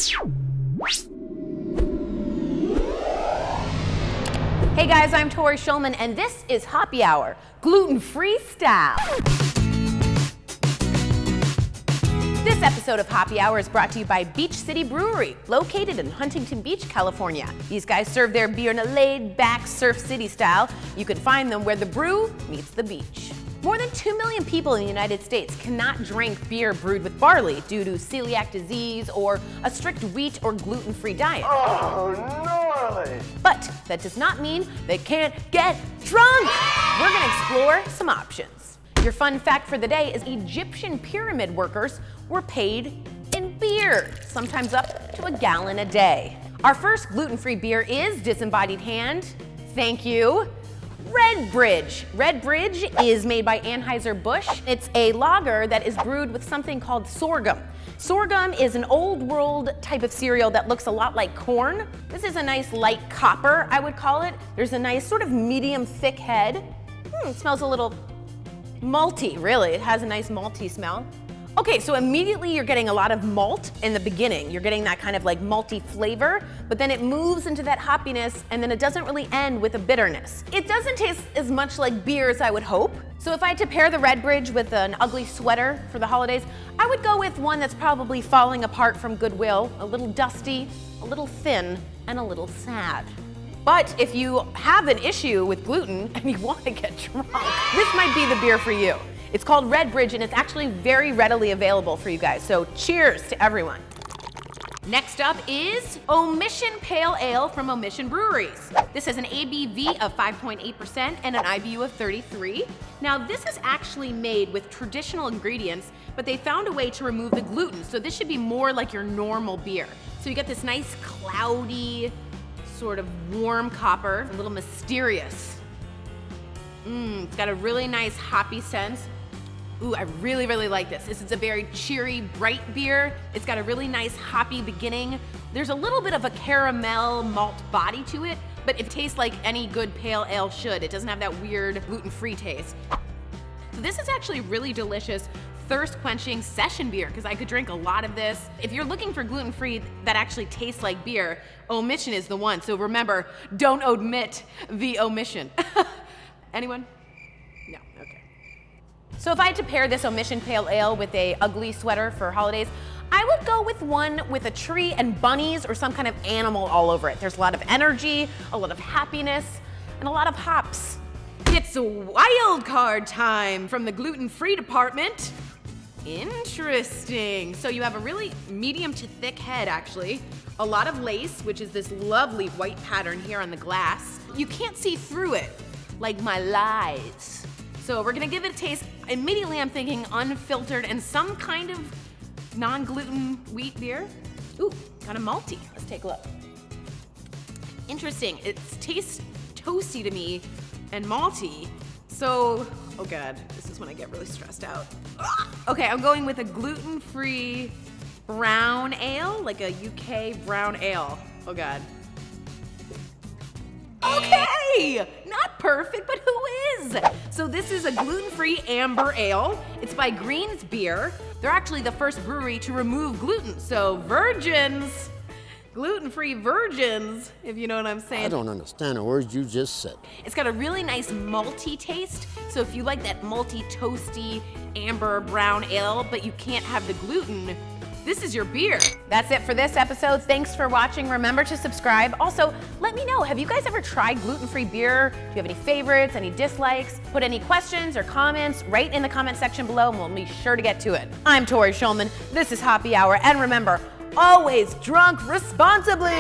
Hey guys, I'm Tory Schulman, and this is Hoppy Hour, gluten-free style. This episode of Hoppy Hour is brought to you by Beach City Brewery, located in Huntington Beach, California. These guys serve their beer in a laid-back Surf City style. You can find them where the brew meets the beach. More than 2 million people in the United States cannot drink beer brewed with barley due to celiac disease or a strict wheat or gluten-free diet. Oh, gnarly! But that does not mean they can't get drunk. We're gonna explore some options. Your fun fact for the day is Egyptian pyramid workers were paid in beer, sometimes up to a gallon a day. Our first gluten-free beer is Disembodied Hand. Thank you. Redbridge. Redbridge is made by Anheuser-Busch. It's a lager that is brewed with something called sorghum. Sorghum is an old world type of cereal that looks a lot like corn. This is a nice light copper, I would call it. There's a nice sort of medium thick head. It smells a little malty, really. It has a nice malty smell. Okay, so immediately you're getting a lot of malt in the beginning. You're getting that kind of like malty flavor, but then it moves into that hoppiness, and then it doesn't really end with a bitterness. It doesn't taste as much like beer as I would hope. So if I had to pair the Redbridge with an ugly sweater for the holidays, I would go with one that's probably falling apart from Goodwill, a little dusty, a little thin, and a little sad. But if you have an issue with gluten and you want to get drunk, this might be the beer for you. It's called Redbridge, and it's actually very readily available for you guys. So cheers to everyone. Next up is Omission Pale Ale from Omission Breweries. This has an ABV of 5.8% and an IBU of 33. Now this is actually made with traditional ingredients, but they found a way to remove the gluten. So this should be more like your normal beer. So you get this nice cloudy, sort of warm copper, a little mysterious. It's got a really nice hoppy sense. Ooh, I really, really like this. This is a very cheery, bright beer. It's got a really nice hoppy beginning. There's a little bit of a caramel malt body to it, but it tastes like any good pale ale should. It doesn't have that weird gluten-free taste. So this is actually really delicious, thirst-quenching session beer, because I could drink a lot of this. If you're looking for gluten-free that actually tastes like beer, Omission is the one. So remember, don't omit the omission. Anyone? No, okay. So if I had to pair this Omission Pale Ale with a ugly sweater for holidays, I would go with one with a tree and bunnies or some kind of animal all over it. There's a lot of energy, a lot of happiness, and a lot of hops. It's Wildcard time from the gluten-free department. Interesting. So you have a really medium to thick head, actually. A lot of lace, which is this lovely white pattern here on the glass. You can't see through it, like my lies. So we're gonna give it a taste. Immediately I'm thinking unfiltered and some kind of non-gluten wheat beer. Ooh, kind of malty. Let's take a look. Interesting, it tastes toasty to me and malty. So, oh God, this is when I get really stressed out. Okay, I'm going with a gluten-free brown ale, like a UK brown ale. Oh God. Okay, not perfect, but who is? So this is a gluten-free amber ale. It's by Green's Beer. They're actually the first brewery to remove gluten. So virgins, gluten-free virgins, if you know what I'm saying. I don't understand the words you just said. It's got a really nice malty taste. So if you like that malty, toasty, amber brown ale, but you can't have the gluten, this is your beer. That's it for this episode. Thanks for watching. Remember to subscribe. Also, let me know, have you guys ever tried gluten-free beer? Do you have any favorites, any dislikes? Put any questions or comments right in the comment section below and we'll be sure to get to it. I'm Tory Schulman. This is Hoppy Hour. And remember, always drunk responsibly.